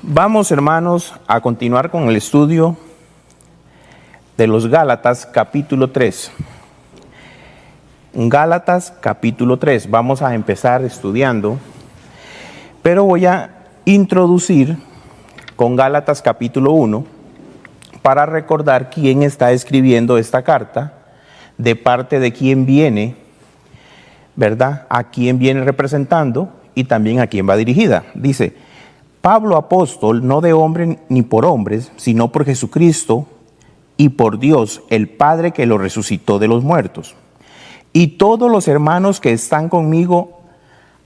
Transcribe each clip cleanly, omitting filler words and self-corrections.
Vamos, hermanos, a continuar con el estudio de los Gálatas capítulo 3. Gálatas capítulo 3. Vamos a empezar estudiando, pero voy a introducir con Gálatas capítulo 1 para recordar quién está escribiendo esta carta, de parte de quién viene, ¿verdad? A quién viene representando y también a quién va dirigida. Dice: Pablo, apóstol, no de hombre ni por hombres, sino por Jesucristo y por Dios, el Padre que lo resucitó de los muertos. Y todos los hermanos que están conmigo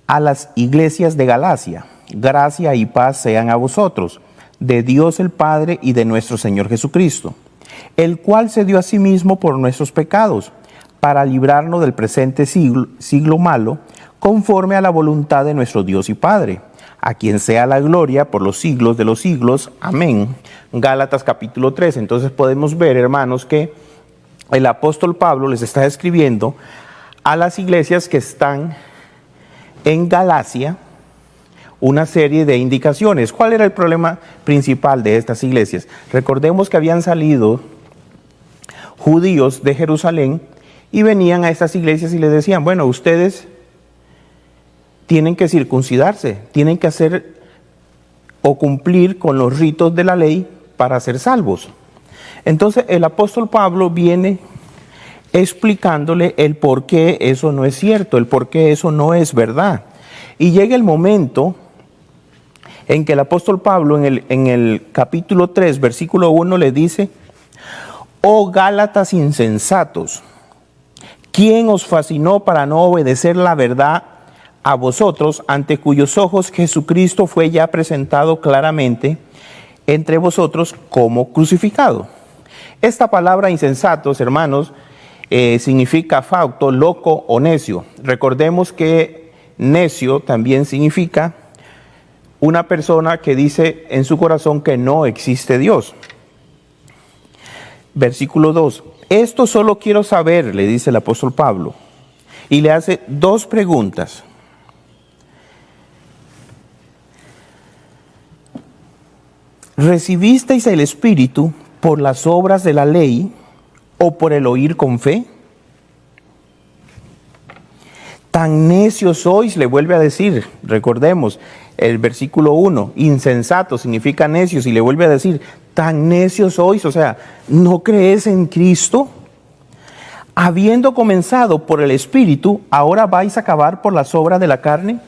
a las iglesias de Galacia, gracia y paz sean a vosotros, de Dios el Padre y de nuestro Señor Jesucristo, el cual se dio a sí mismo por nuestros pecados, para librarnos del presente siglo malo, conforme a la voluntad de nuestro Dios y Padre, a quien sea la gloria por los siglos de los siglos. Amén. Gálatas capítulo 3. Entonces podemos ver, hermanos, que el apóstol Pablo les está escribiendo a las iglesias que están en Galacia una serie de indicaciones. ¿Cuál era el problema principal de estas iglesias? Recordemos que habían salido judíos de Jerusalén y venían a estas iglesias y les decían: bueno, ustedes tienen que circuncidarse, tienen que hacer o cumplir con los ritos de la ley para ser salvos. Entonces el apóstol Pablo viene explicándole el por qué eso no es cierto, el por qué eso no es verdad. Y llega el momento en que el apóstol Pablo en el capítulo 3, versículo 1 le dice: oh Gálatas insensatos, ¿quién os fascinó para no obedecer la verdad a vosotros, ante cuyos ojos Jesucristo fue ya presentado claramente entre vosotros como crucificado? Esta palabra insensatos, hermanos, significa fauto, loco o necio. Recordemos que necio también significa una persona que dice en su corazón que no existe Dios. Versículo 2. Esto solo quiero saber, le dice el apóstol Pablo, y le hace dos preguntas. ¿Recibisteis el Espíritu por las obras de la ley o por el oír con fe? Tan necios sois, le vuelve a decir. Recordemos el versículo 1, insensato significa necios, y le vuelve a decir: tan necios sois, o sea, ¿no crees en Cristo? Habiendo comenzado por el Espíritu, ¿ahora vais a acabar por las obras de la carne?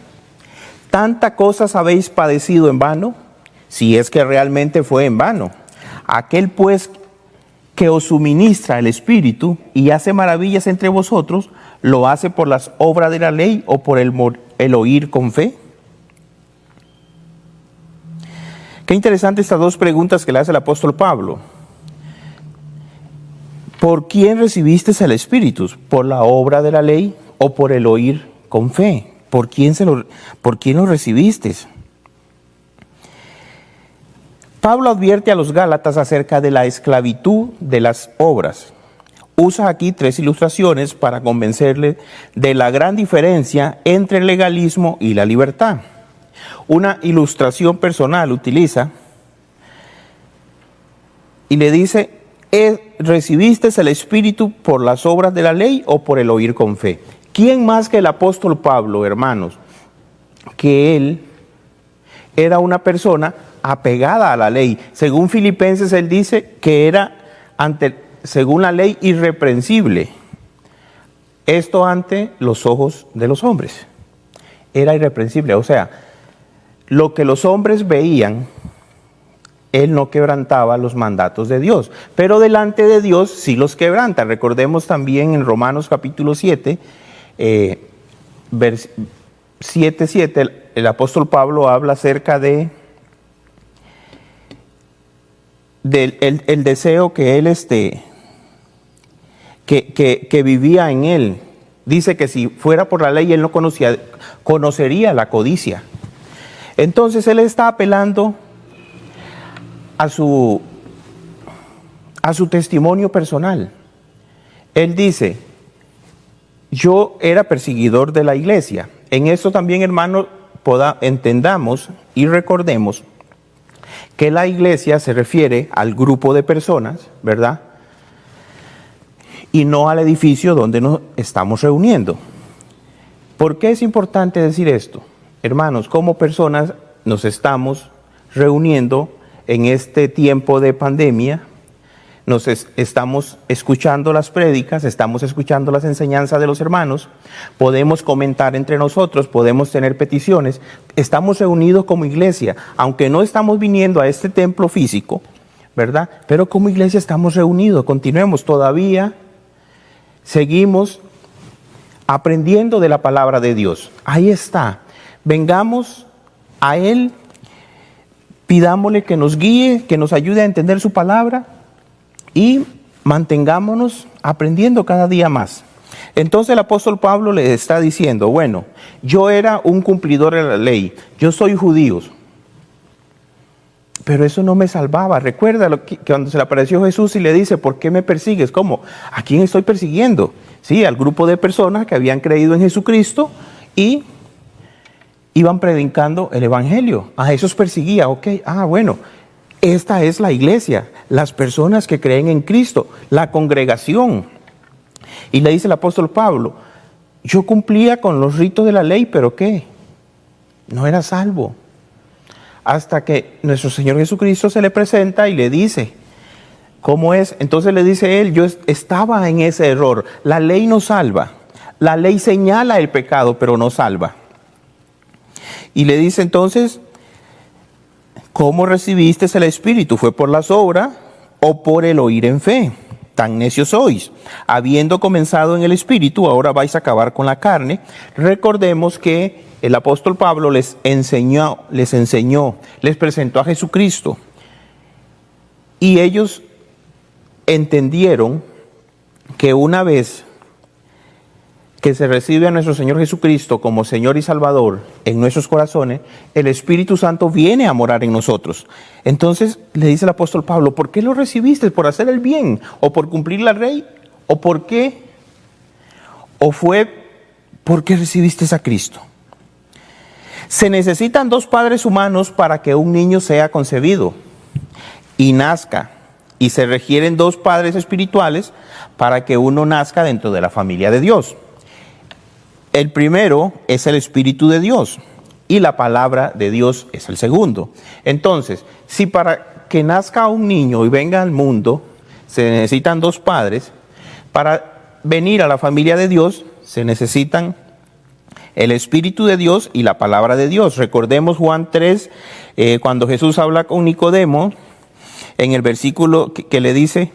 ¿Tantas cosas habéis padecido en vano? Si es que realmente fue en vano. Aquel pues que os suministra el Espíritu y hace maravillas entre vosotros, ¿lo hace por las obras de la ley o por el oír con fe? Qué interesante estas dos preguntas que le hace el apóstol Pablo. ¿Por quién recibiste el Espíritu? ¿Por la obra de la ley o por el oír con fe? ¿Por quién lo recibiste? Pablo advierte a los Gálatas acerca de la esclavitud de las obras. Usa aquí tres ilustraciones para convencerle de la gran diferencia entre el legalismo y la libertad. Una ilustración personal utiliza y le dice: ¿recibiste el Espíritu por las obras de la ley o por el oír con fe? ¿Quién más que el apóstol Pablo, hermanos, que él era una persona apegada a la ley? Según Filipenses, él dice que era según la ley irreprensible. Esto ante los ojos de los hombres. Era irreprensible, o sea, lo que los hombres veían, él no quebrantaba los mandatos de Dios, pero delante de Dios sí los quebranta. Recordemos también en Romanos capítulo 7, 7:7, el apóstol Pablo habla acerca del deseo que él que vivía en él. Dice que si fuera por la ley él no conocería la codicia. Entonces él está apelando a su testimonio personal. Él dice: yo era perseguidor de la iglesia. En esto también, hermanos, entendamos y recordemos que la iglesia se refiere al grupo de personas, ¿verdad? Y no al edificio donde nos estamos reuniendo. ¿Por qué es importante decir esto? Hermanos, como personas nos estamos reuniendo en este tiempo de pandemia, estamos escuchando las prédicas, estamos escuchando las enseñanzas de los hermanos, podemos comentar entre nosotros, podemos tener peticiones, estamos reunidos como iglesia, aunque no estamos viniendo a este templo físico, ¿verdad? Pero como iglesia estamos reunidos, continuemos todavía, seguimos aprendiendo de la palabra de Dios. Ahí está, vengamos a Él, pidámosle que nos guíe, que nos ayude a entender su palabra, y mantengámonos aprendiendo cada día más. Entonces el apóstol Pablo le está diciendo, bueno, yo era un cumplidor de la ley, yo soy judío, pero eso no me salvaba. Recuerda que cuando se le apareció Jesús y le dice, ¿por qué me persigues? ¿Cómo? ¿A quién estoy persiguiendo? Sí, al grupo de personas que habían creído en Jesucristo y iban predicando el evangelio. A esos perseguía, ok, bueno. Esta es la iglesia, las personas que creen en Cristo, la congregación. Y le dice el apóstol Pablo, yo cumplía con los ritos de la ley, pero ¿qué? No era salvo. Hasta que nuestro Señor Jesucristo se le presenta y le dice, ¿cómo es? Entonces le dice él, yo estaba en ese error. La ley no salva. La ley señala el pecado, pero no salva. Y le dice entonces, ¿cómo recibiste el Espíritu? ¿Fue por las obras o por el oír en fe? Tan necios sois. Habiendo comenzado en el Espíritu, ahora vais a acabar con la carne. Recordemos que el apóstol Pablo les enseñó, les presentó a Jesucristo. Y ellos entendieron que una vez que se recibe a nuestro Señor Jesucristo como Señor y Salvador en nuestros corazones, el Espíritu Santo viene a morar en nosotros. Entonces le dice el apóstol Pablo, ¿por qué lo recibiste? ¿Por hacer el bien? ¿O por cumplir la ley? ¿O por qué? ¿O fue porque recibiste a Cristo? Se necesitan dos padres humanos para que un niño sea concebido y nazca. Y se requieren dos padres espirituales para que uno nazca dentro de la familia de Dios. El primero es el Espíritu de Dios y la palabra de Dios es el segundo. Entonces, si para que nazca un niño y venga al mundo se necesitan dos padres, para venir a la familia de Dios se necesitan el Espíritu de Dios y la palabra de Dios. Recordemos Juan 3, cuando Jesús habla con Nicodemo, en el versículo que le dice,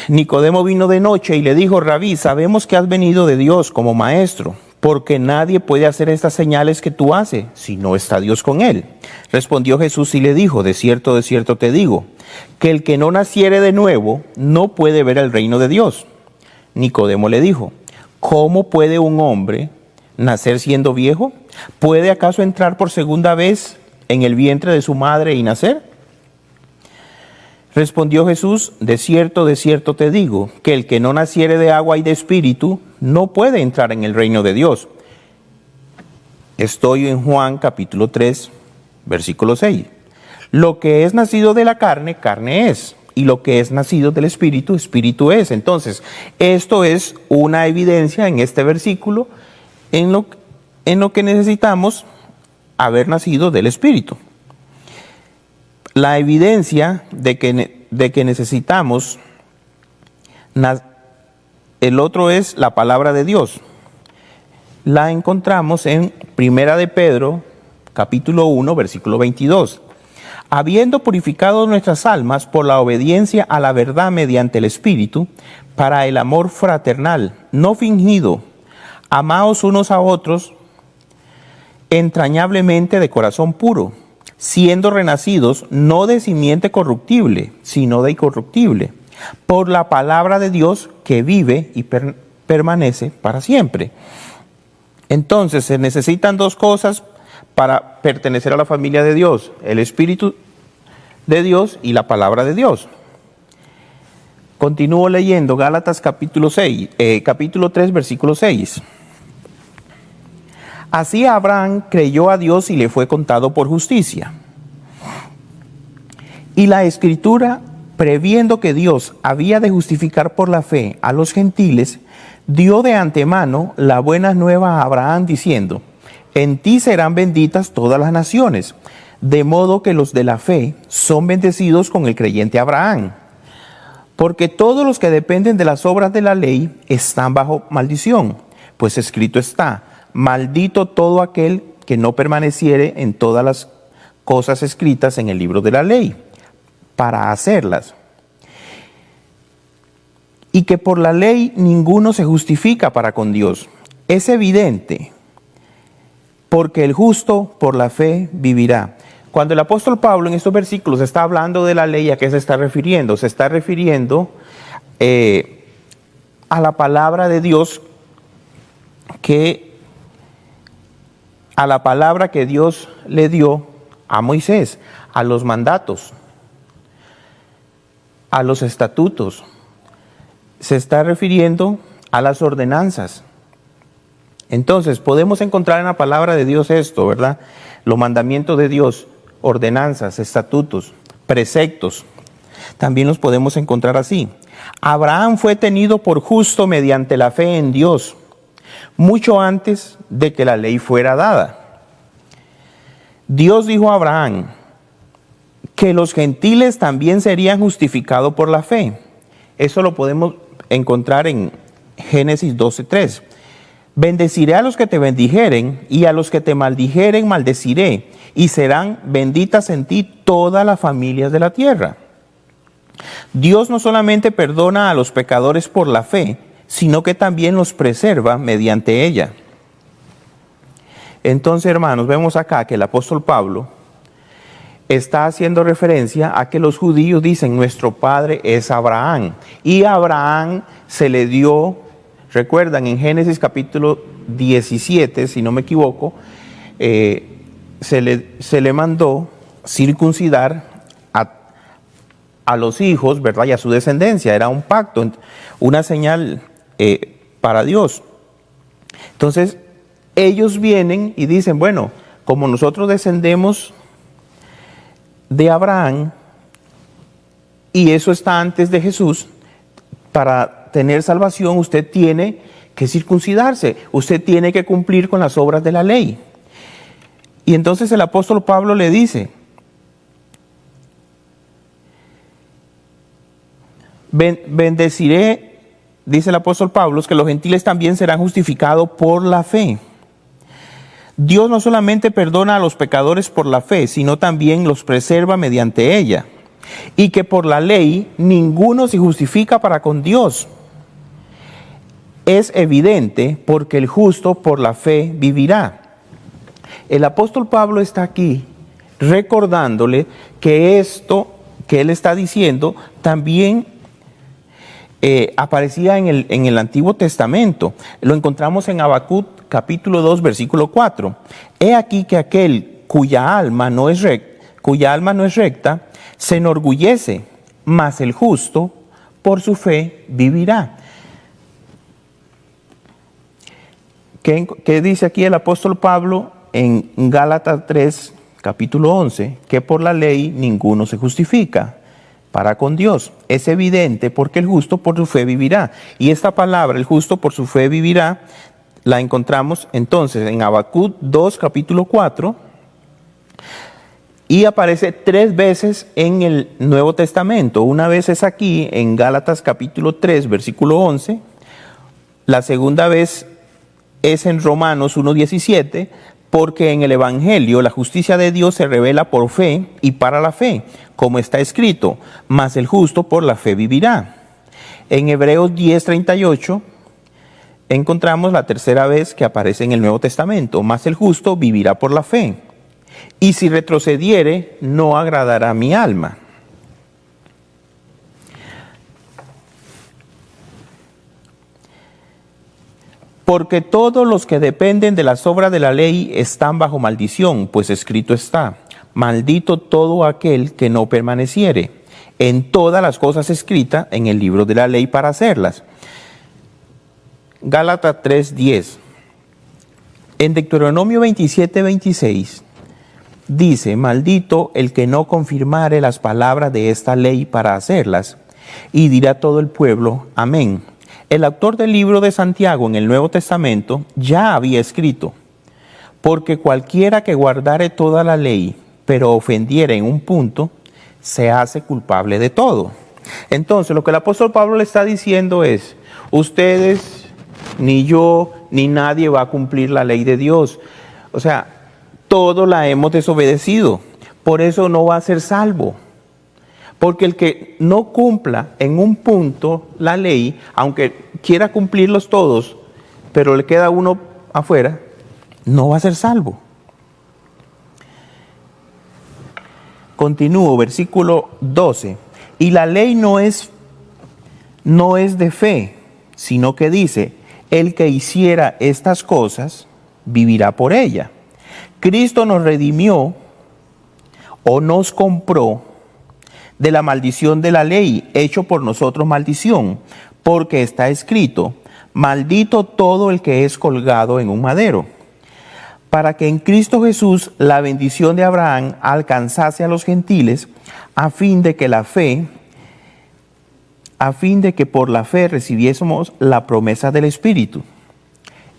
Nicodemo vino de noche y le dijo, Rabí, sabemos que has venido de Dios como maestro, porque nadie puede hacer estas señales que tú haces, si no está Dios con él. Respondió Jesús y le dijo, de cierto te digo, que el que no naciere de nuevo no puede ver el reino de Dios. Nicodemo le dijo, ¿cómo puede un hombre nacer siendo viejo? ¿Puede acaso entrar por segunda vez en el vientre de su madre y nacer? Respondió Jesús, de cierto te digo, que el que no naciere de agua y de espíritu no puede entrar en el reino de Dios. Estoy en Juan capítulo 3, versículo 6. Lo que es nacido de la carne, carne es, y lo que es nacido del espíritu, espíritu es. Entonces, esto es una evidencia en este versículo en lo que necesitamos haber nacido del espíritu. La evidencia de que necesitamos, el otro es la palabra de Dios. La encontramos en Primera de Pedro, capítulo 1, versículo 22. Habiendo purificado nuestras almas por la obediencia a la verdad mediante el Espíritu, para el amor fraternal, no fingido, amaos unos a otros entrañablemente de corazón puro, siendo renacidos no de simiente corruptible, sino de incorruptible, por la palabra de Dios que vive y permanece para siempre. Entonces se necesitan dos cosas para pertenecer a la familia de Dios: el Espíritu de Dios y la palabra de Dios. Continúo leyendo Gálatas capítulo 3, versículo 6. Así Abraham creyó a Dios y le fue contado por justicia. Y la Escritura, previendo que Dios había de justificar por la fe a los gentiles, dio de antemano la buena nueva a Abraham diciendo: en ti serán benditas todas las naciones, de modo que los de la fe son bendecidos con el creyente Abraham. Porque todos los que dependen de las obras de la ley están bajo maldición, pues escrito está: maldito todo aquel que no permaneciere en todas las cosas escritas en el libro de la ley, para hacerlas. Y que por la ley ninguno se justifica para con Dios. Es evidente, porque el justo por la fe vivirá. Cuando el apóstol Pablo en estos versículos está hablando de la ley, ¿a qué se está refiriendo? Se está refiriendo a la palabra de Dios, a la palabra que Dios le dio a Moisés, a los mandatos, a los estatutos. Se está refiriendo a las ordenanzas. Entonces, podemos encontrar en la palabra de Dios esto, ¿verdad? Los mandamientos de Dios, ordenanzas, estatutos, preceptos. También los podemos encontrar así. Abraham fue tenido por justo mediante la fe en Dios, mucho antes de que la ley fuera dada. Dios dijo a Abraham que los gentiles también serían justificados por la fe. Eso lo podemos encontrar en Génesis 12:3. Bendeciré a los que te bendijeren, y a los que te maldijeren maldeciré, y serán benditas en ti todas las familias de la tierra. Dios no solamente perdona a los pecadores por la fe, sino que también los preserva mediante ella. Entonces, hermanos, vemos acá que el apóstol Pablo está haciendo referencia a que los judíos dicen: nuestro padre es Abraham, y a Abraham se le dio, recuerdan, en Génesis capítulo 17, si no me equivoco, se le mandó circuncidar a los hijos, ¿verdad? Y a su descendencia. Era un pacto, una señal para Dios. Entonces, ellos vienen y dicen: bueno, como nosotros descendemos de Abraham, y eso está antes de Jesús, para tener salvación usted tiene que circuncidarse, usted tiene que cumplir con las obras de la ley. Y entonces el apóstol Pablo le dice: bendeciré, dice el apóstol Pablo, que los gentiles también serán justificados por la fe. Dios no solamente perdona a los pecadores por la fe, sino también los preserva mediante ella. Y que por la ley ninguno se justifica para con Dios. Es evidente, porque el justo por la fe vivirá. El apóstol Pablo está aquí recordándole que esto que él está diciendo también aparecía en el Antiguo Testamento. Lo encontramos en Habacuc capítulo 2, versículo 4. He aquí que aquel cuya alma no es recta, se enorgullece, mas el justo por su fe vivirá. ¿Qué dice aquí el apóstol Pablo en Gálatas 3, capítulo 11? Que por la ley ninguno se justifica para con Dios. Es evidente, porque el justo por su fe vivirá. Y esta palabra, el justo por su fe vivirá, la encontramos entonces en Habacuc 2, capítulo 4, y aparece 3 veces en el Nuevo Testamento. Una vez es aquí en Gálatas capítulo 3, versículo 11. La segunda vez es en Romanos 1:17, porque en el Evangelio la justicia de Dios se revela por fe y para la fe, como está escrito: mas el justo por la fe vivirá. En Hebreos 10:38 encontramos la tercera vez que aparece en el Nuevo Testamento: mas el justo vivirá por la fe. Y si retrocediere, no agradará a mi alma. Porque todos los que dependen de las obras de la ley están bajo maldición, pues escrito está: maldito todo aquel que no permaneciere en todas las cosas escritas en el libro de la ley para hacerlas. Gálatas 3:10. En Deuteronomio 27:26 dice: maldito el que no confirmare las palabras de esta ley para hacerlas. Y dirá todo el pueblo: amén. El autor del libro de Santiago en el Nuevo Testamento ya había escrito: porque cualquiera que guardare toda la ley, pero ofendiere en un punto, se hace culpable de todo. Entonces, lo que el apóstol Pablo le está diciendo es: ustedes, ni yo, ni nadie va a cumplir la ley de Dios. O sea, todos la hemos desobedecido. Por eso no va a ser salvo. Porque el que no cumpla en un punto la ley, aunque quiera cumplirlos todos, pero le queda uno afuera, no va a ser salvo. Continúo, versículo 12. Y la ley no es de fe, sino que dice: el que hiciera estas cosas, vivirá por ella. Cristo nos redimió o nos compró de la maldición de la ley, hecho por nosotros maldición, porque está escrito: maldito todo el que es colgado en un madero, para que en Cristo Jesús la bendición de Abraham alcanzase a los gentiles, a fin de que por la fe recibiésemos la promesa del Espíritu.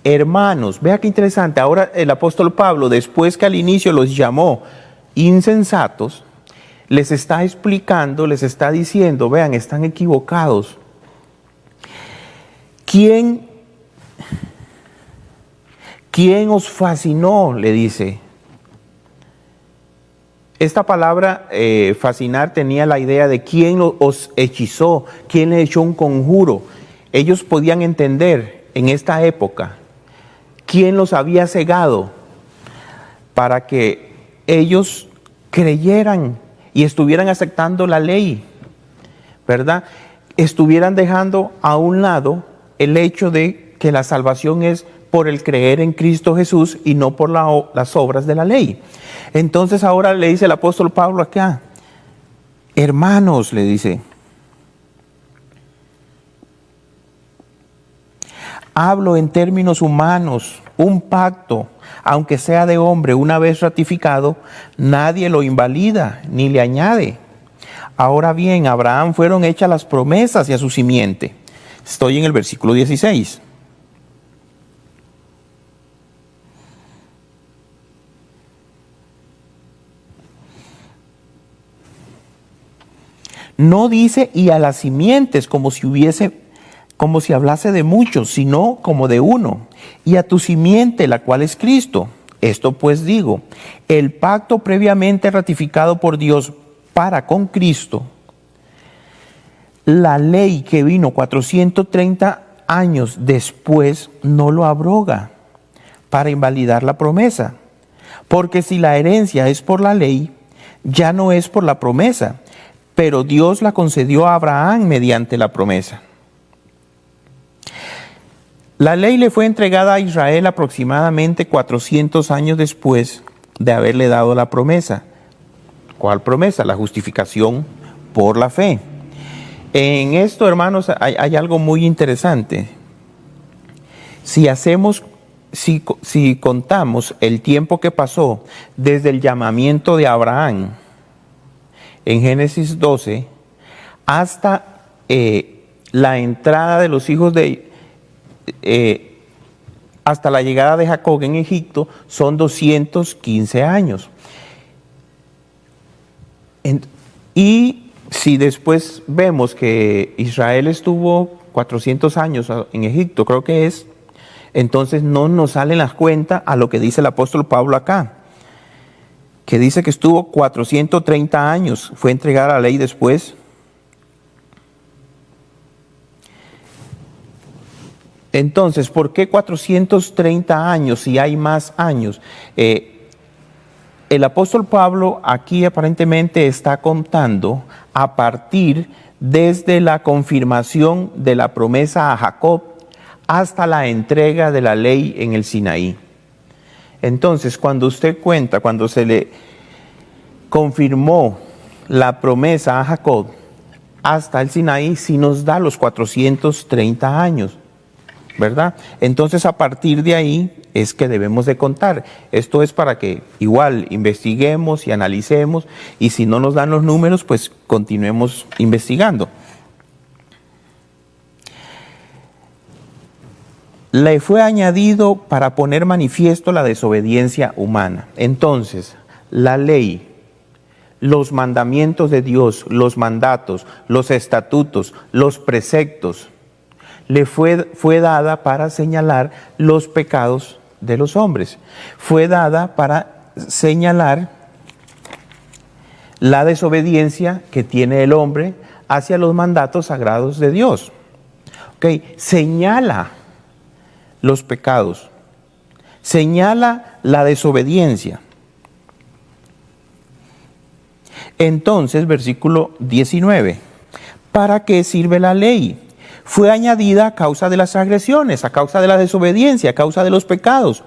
Hermanos, vea qué interesante. Ahora el apóstol Pablo, después que al inicio los llamó insensatos, les está explicando, les está diciendo: vean, están equivocados. ¿Quién os fascinó? Le dice. Esta palabra fascinar tenía la idea de quién os hechizó, quién le echó un conjuro. Ellos podían entender en esta época quién los había cegado para que ellos creyeran y estuvieran aceptando la ley, ¿verdad? Estuvieran dejando a un lado el hecho de que la salvación es por el creer en Cristo Jesús y no por las obras de la ley. Entonces ahora le dice el apóstol Pablo acá: hermanos, le dice, hablo en términos humanos, un pacto, aunque sea de hombre, una vez ratificado, nadie lo invalida ni le añade. Ahora bien, a Abraham fueron hechas las promesas y a su simiente. Estoy en el versículo 16. No dice y a las simientes como si hablase de muchos, sino como de uno, y a tu simiente, la cual es Cristo. Esto pues digo: el pacto previamente ratificado por Dios para con Cristo, la ley que vino 430 años después, no lo abroga para invalidar la promesa. Porque si la herencia es por la ley, ya no es por la promesa, pero Dios la concedió a Abraham mediante la promesa. La ley le fue entregada a Israel aproximadamente 400 años después de haberle dado la promesa. ¿Cuál promesa? La justificación por la fe. En esto, hermanos, hay algo muy interesante. Si contamos el tiempo que pasó desde el llamamiento de Abraham en Génesis 12 hasta la entrada de los hijos hasta la llegada de Jacob en Egipto, son 215 años. Y si después vemos que Israel estuvo 400 años en Egipto, creo que es, entonces no nos salen las cuentas a lo que dice el apóstol Pablo acá, que dice que estuvo 430 años, fue entregada la ley después. Entonces, ¿por qué 430 años si hay más años? El apóstol Pablo aquí aparentemente está contando a partir desde la confirmación de la promesa a Jacob hasta la entrega de la ley en el Sinaí. Entonces, cuando usted cuenta, cuando se le confirmó la promesa a Jacob hasta el Sinaí, sí nos da los 430 años. ¿verdad? Entonces, a partir de ahí es que debemos de contar. Esto es para que igual investiguemos y analicemos, y si no nos dan los números, pues continuemos investigando. Le fue añadido para poner manifiesto la desobediencia humana. Entonces, la ley, los mandamientos de Dios, los mandatos, los estatutos, los preceptos, le fue dada para señalar los pecados de los hombres. Fue dada para señalar la desobediencia que tiene el hombre hacia los mandatos sagrados de Dios. Señala los pecados, señala la desobediencia. Entonces, versículo 19, ¿para qué sirve la ley? Fue añadida a causa de las agresiones, a causa de la desobediencia, a causa de los pecados,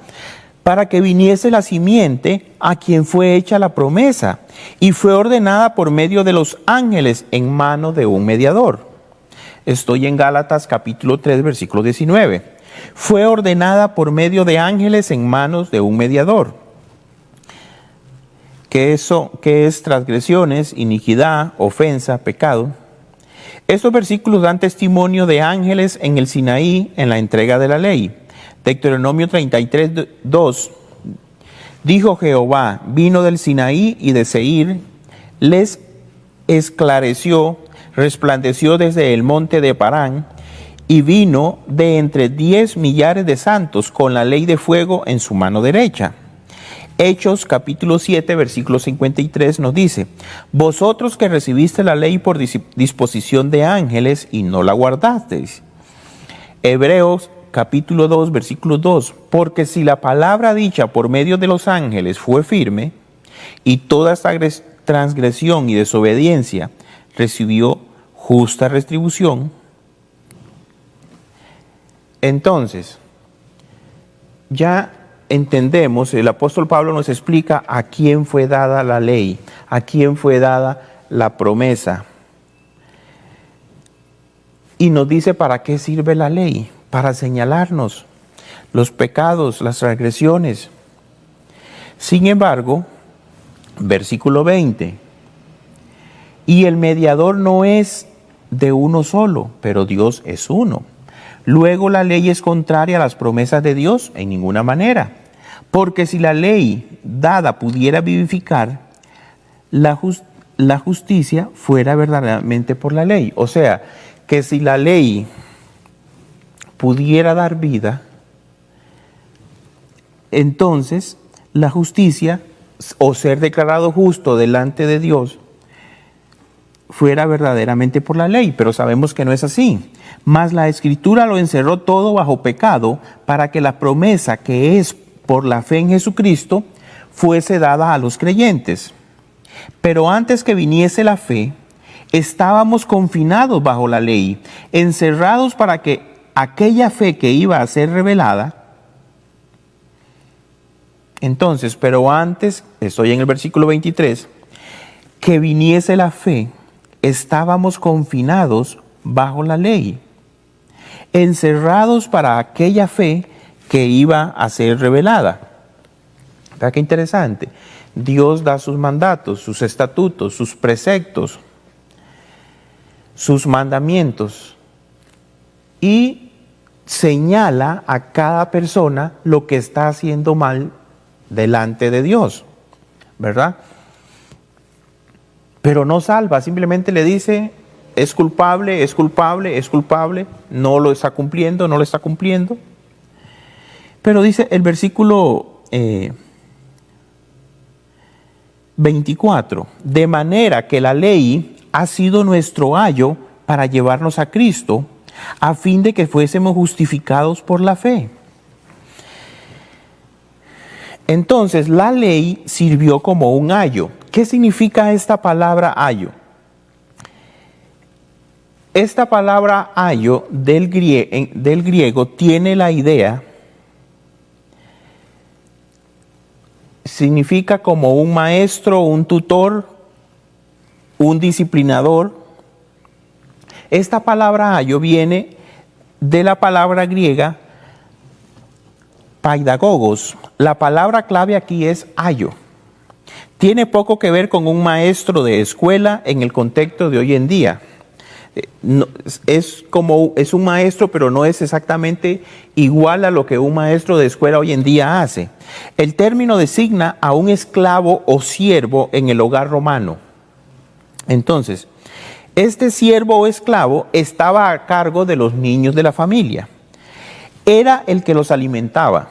para que viniese la simiente a quien fue hecha la promesa, y fue ordenada por medio de los ángeles en mano de un mediador. Estoy en Gálatas capítulo 3, versículo 19. Fue ordenada por medio de ángeles en manos de un mediador. ¿Qué es transgresiones, iniquidad, ofensa, pecado? Estos versículos dan testimonio de ángeles en el Sinaí en la entrega de la ley. Deuteronomio 33, 2. Dijo Jehová, vino del Sinaí y de Seir, les esclareció, resplandeció desde el monte de Parán, y vino de entre 10 millares de santos con la ley de fuego en su mano derecha. Hechos capítulo 7, versículo 53 nos dice, vosotros que recibiste la ley por disposición de ángeles y no la guardasteis. Hebreos capítulo 2, versículo 2, porque si la palabra dicha por medio de los ángeles fue firme, y toda esta transgresión y desobediencia recibió justa retribución. Entonces, ya entendemos, el apóstol Pablo nos explica a quién fue dada la ley, a quién fue dada la promesa. Y nos dice para qué sirve la ley, para señalarnos los pecados, las transgresiones. Sin embargo, versículo 20, y el mediador no es de uno solo, pero Dios es uno. Luego la ley es contraria a las promesas de Dios en ninguna manera, porque si la ley dada pudiera vivificar, la justicia fuera verdaderamente por la ley. O sea, que si la ley pudiera dar vida, entonces la justicia o ser declarado justo delante de Dios fuera verdaderamente por la ley, pero sabemos que no es así. Mas la Escritura lo encerró todo bajo pecado para que la promesa que es por la fe en Jesucristo fuese dada a los creyentes. Pero antes que viniese la fe, estábamos confinados bajo la ley, encerrados para que aquella fe que iba a ser revelada. Entonces, pero antes, estoy en el versículo 23, que viniese la fe, estábamos confinados bajo la ley, encerrados para aquella fe que iba a ser revelada. ¿Verdad qué interesante? Dios da sus mandatos, sus estatutos, sus preceptos, sus mandamientos, y señala a cada persona lo que está haciendo mal delante de Dios, ¿verdad? Pero no salva, simplemente le dice, es culpable, es culpable, es culpable, no lo está cumpliendo, no lo está cumpliendo. Pero dice el versículo 24, de manera que la ley ha sido nuestro ayo para llevarnos a Cristo, a fin de que fuésemos justificados por la fe. Entonces, la ley sirvió como un ayo. ¿Qué significa esta palabra ayo? Esta palabra ayo del griego tiene la idea, significa como un maestro, un tutor, un disciplinador. Esta palabra ayo viene de la palabra griega paidagogos. La palabra clave aquí es ayo. Tiene poco que ver con un maestro de escuela en el contexto de hoy en día. Es un maestro, pero no es exactamente igual a lo que un maestro de escuela hoy en día hace. El término designa a un esclavo o siervo en el hogar romano. Entonces, este siervo o esclavo estaba a cargo de los niños de la familia. Era el que los alimentaba,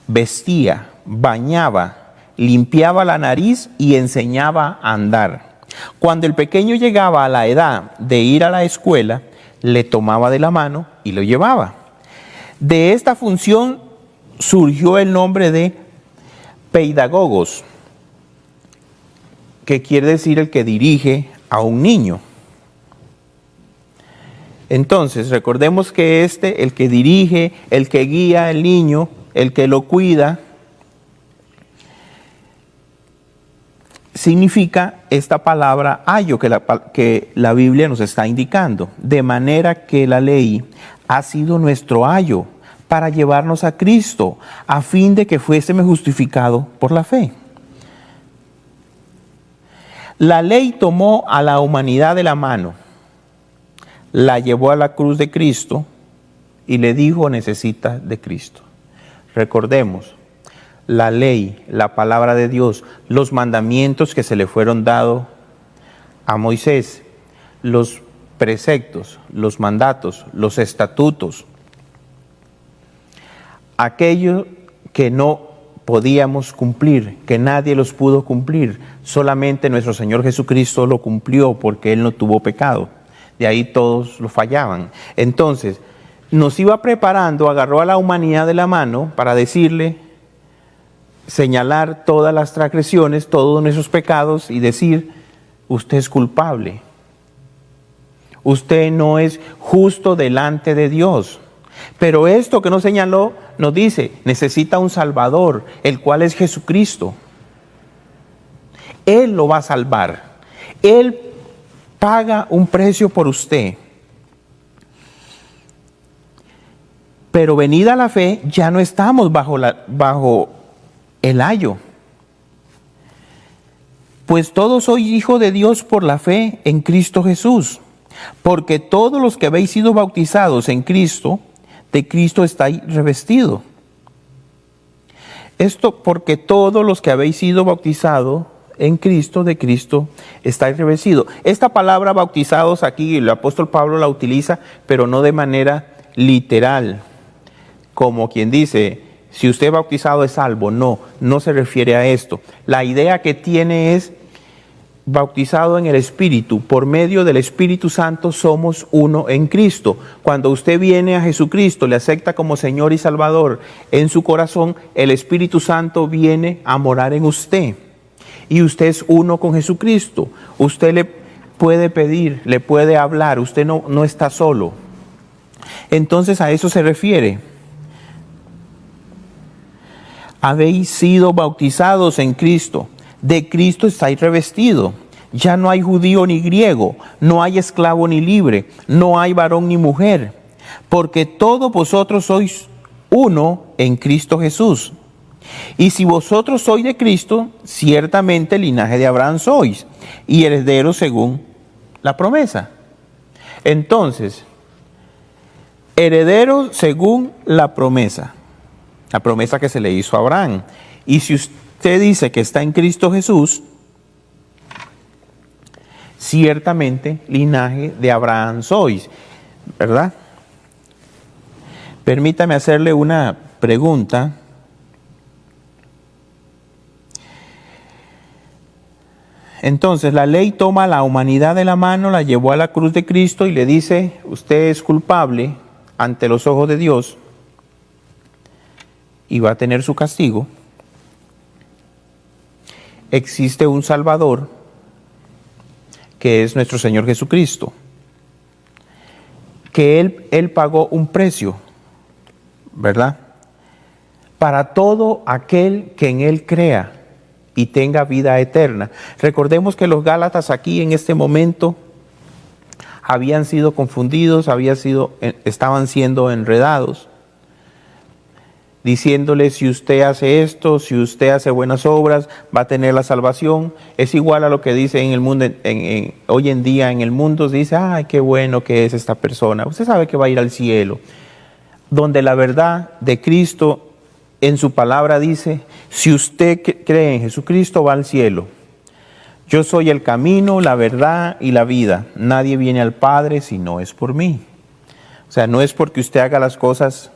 vestía, bañaba, limpiaba la nariz y enseñaba a andar. Cuando el pequeño llegaba a la edad de ir a la escuela, le tomaba de la mano y lo llevaba. De esta función surgió el nombre de peidagogos, que quiere decir el que dirige a un niño. Entonces, recordemos que el que dirige, el que guía al niño, el que lo cuida, significa esta palabra ayo que la Biblia nos está indicando. De manera que la ley ha sido nuestro ayo para llevarnos a Cristo, a fin de que fuésemos justificados por la fe. La ley tomó a la humanidad de la mano, la llevó a la cruz de Cristo y le dijo: necesitas de Cristo. Recordemos, la ley, la palabra de Dios, los mandamientos que se le fueron dados a Moisés, los preceptos, los mandatos, los estatutos, aquellos que no podíamos cumplir, que nadie los pudo cumplir, solamente nuestro Señor Jesucristo lo cumplió porque Él no tuvo pecado. De ahí todos lo fallaban. Entonces, nos iba preparando, agarró a la humanidad de la mano para decirle, señalar todas las transgresiones, todos nuestros pecados y decir: usted es culpable. Usted no es justo delante de Dios. Pero esto que nos señaló nos dice: necesita un Salvador, el cual es Jesucristo. Él lo va a salvar. Él paga un precio por usted. Pero venida la fe, ya no estamos bajo el ayo. Pues todos sois hijos de Dios por la fe en Cristo Jesús. Porque todos los que habéis sido bautizados en Cristo, de Cristo estáis revestidos. Esto porque todos los que habéis sido bautizados en Cristo, de Cristo estáis revestidos. Esta palabra bautizados aquí, el apóstol Pablo la utiliza, pero no de manera literal, como quien dice: si usted es bautizado es salvo. No se refiere a esto. La idea que tiene es: bautizado en el Espíritu, por medio del Espíritu Santo somos uno en Cristo. Cuando usted viene a Jesucristo, le acepta como Señor y Salvador en su corazón, el Espíritu Santo viene a morar en usted. Y usted es uno con Jesucristo. Usted le puede pedir, le puede hablar, usted no está solo. Entonces a eso se refiere. Habéis sido bautizados en Cristo, de Cristo estáis revestidos. Ya no hay judío ni griego, no hay esclavo ni libre, no hay varón ni mujer, porque todos vosotros sois uno en Cristo Jesús. Y si vosotros sois de Cristo, ciertamente el linaje de Abraham sois, y herederos según la promesa. Entonces, herederos según la promesa que se le hizo a Abraham. Y si usted dice que está en Cristo Jesús, ciertamente linaje de Abraham sois, ¿verdad? Permítame hacerle una pregunta. Entonces, la ley toma a la humanidad de la mano, la llevó a la cruz de Cristo y le dice: usted es culpable ante los ojos de Dios y va a tener su castigo. Existe un Salvador, que es nuestro Señor Jesucristo, que Él pagó un precio, ¿verdad? Para todo aquel que en Él crea y tenga vida eterna. Recordemos que los Gálatas aquí en este momento habían sido confundidos, estaban siendo enredados, diciéndole: si usted hace esto, si usted hace buenas obras, va a tener la salvación. Es igual a lo que dice en el mundo, hoy en día en el mundo se dice: ay, qué bueno que es esta persona, usted sabe que va a ir al cielo. Donde la verdad de Cristo en su palabra dice: si usted cree en Jesucristo, va al cielo. Yo soy el camino, la verdad y la vida. Nadie viene al Padre si no es por mí. O sea, no es porque usted haga las cosas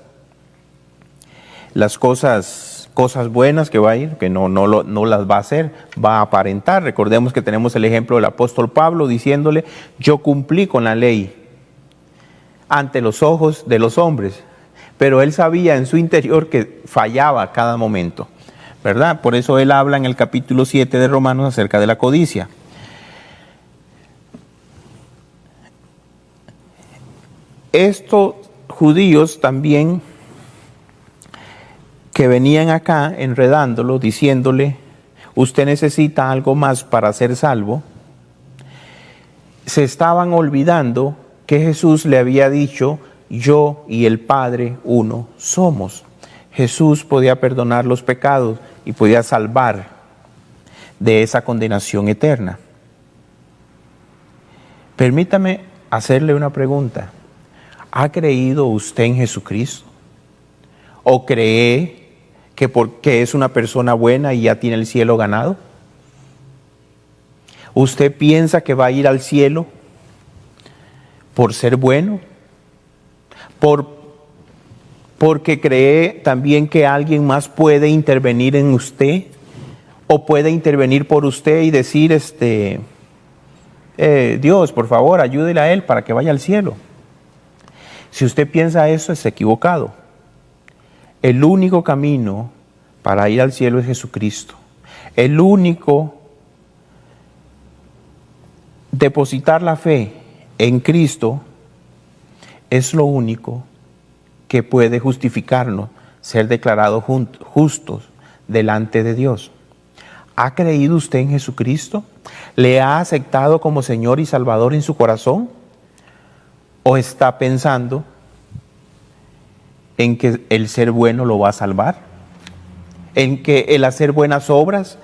buenas que va a ir, que no las va a hacer, va a aparentar. Recordemos que tenemos el ejemplo del apóstol Pablo diciéndole: yo cumplí con la ley ante los ojos de los hombres, pero él sabía en su interior que fallaba a cada momento, ¿verdad? Por eso él habla en el capítulo 7 de Romanos acerca de la codicia. Estos judíos también, que venían acá enredándolo, diciéndole: usted necesita algo más para ser salvo, se estaban olvidando que Jesús le había dicho: yo y el Padre uno somos. Jesús podía perdonar los pecados y podía salvar de esa condenación eterna. Permítame hacerle una pregunta. ¿Ha creído usted en Jesucristo? ¿O cree que porque es una persona buena y ya tiene el cielo ganado? ¿Usted piensa que va a ir al cielo por ser bueno? Porque cree también que alguien más puede intervenir en usted, o puede intervenir por usted y decir: Dios, por favor, ayúdele a él para que vaya al cielo. Si usted piensa eso, es equivocado. El único camino para ir al cielo es Jesucristo. El único depositar la fe en Cristo es lo único que puede justificarnos, ser declarados justos delante de Dios. ¿Ha creído usted en Jesucristo? ¿Le ha aceptado como Señor y Salvador en su corazón? ¿O está pensando en que el ser bueno lo va a salvar? ¿En que el hacer buenas obras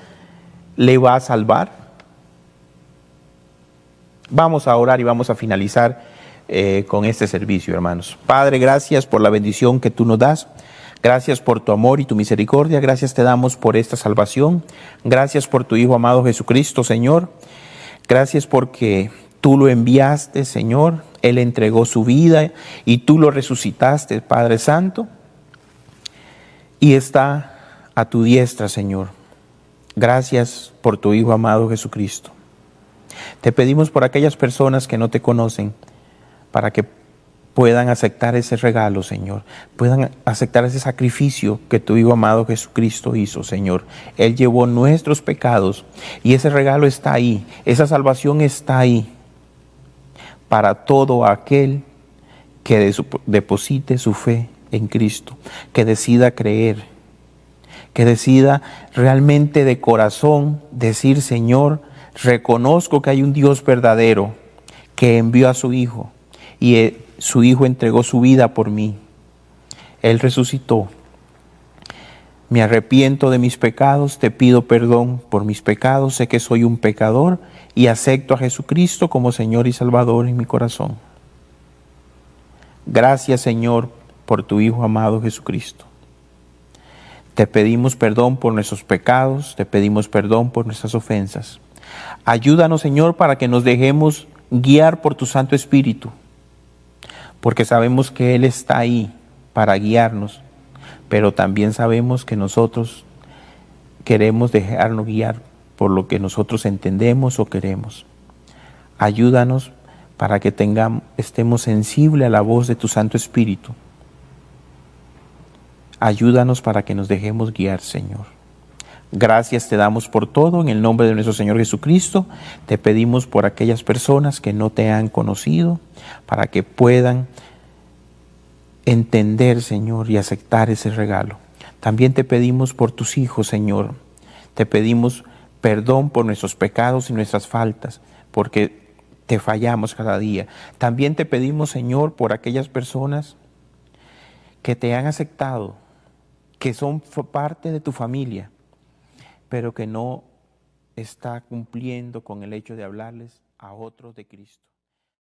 le va a salvar? Vamos a orar y vamos a finalizar con este servicio, hermanos. Padre, gracias por la bendición que tú nos das. Gracias por tu amor y tu misericordia. Gracias te damos por esta salvación. Gracias por tu Hijo amado Jesucristo, Señor. Gracias porque tú lo enviaste, Señor. Él entregó su vida y tú lo resucitaste, Padre Santo. Y está a tu diestra, Señor. Gracias por tu Hijo amado Jesucristo. Te pedimos por aquellas personas que no te conocen, para que puedan aceptar ese regalo, Señor. Puedan aceptar ese sacrificio que tu Hijo amado Jesucristo hizo, Señor. Él llevó nuestros pecados y ese regalo está ahí. Esa salvación está ahí para todo aquel que deposite su fe en Cristo, que decida creer, que decida realmente de corazón decir: Señor, reconozco que hay un Dios verdadero que envió a su Hijo y su Hijo entregó su vida por mí. Él resucitó. Me arrepiento de mis pecados, te pido perdón por mis pecados, sé que soy un pecador y acepto a Jesucristo como Señor y Salvador en mi corazón. Gracias, Señor, por tu Hijo amado Jesucristo. Te pedimos perdón por nuestros pecados, te pedimos perdón por nuestras ofensas. Ayúdanos, Señor, para que nos dejemos guiar por tu Santo Espíritu, porque sabemos que Él está ahí para guiarnos, pero también sabemos que nosotros queremos dejarnos guiar por lo que nosotros entendemos o queremos. Ayúdanos para que estemos sensibles a la voz de tu Santo Espíritu. Ayúdanos para que nos dejemos guiar, Señor. Gracias te damos por todo, en el nombre de nuestro Señor Jesucristo. Te pedimos por aquellas personas que no te han conocido, para que puedan entender, Señor, y aceptar ese regalo. También te pedimos por tus hijos, Señor. Te pedimos perdón por nuestros pecados y nuestras faltas, porque te fallamos cada día. También te pedimos, Señor, por aquellas personas que te han aceptado, que son parte de tu familia, pero que no está cumpliendo con el hecho de hablarles a otros de Cristo.